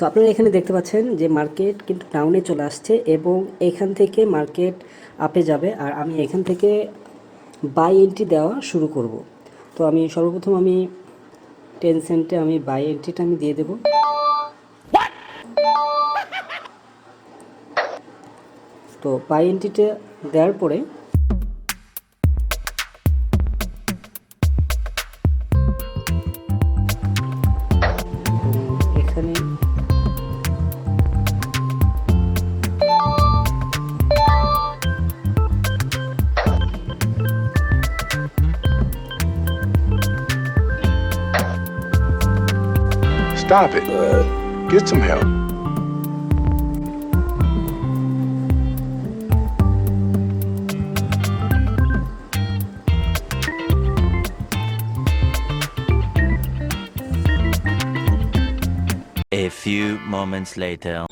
তো আপনারা এখানে দেখতে পাচ্ছেন যে মার্কেট কিন্তু ডাউনে চলে আসছে এবং এখান থেকে মার্কেট আপে যাবে, আর আমি এখান থেকে বাই এন্ট্রি দেওয়া শুরু করব। তো আমি সর্বপ্রথম 10 সেন্টে আমি বাই এন্ট্রিটা আমি দিয়ে দেব। তো বাই এন্ট্রিটা দেওয়ার পরে এখানে Stop it. Get some help. A few moments later.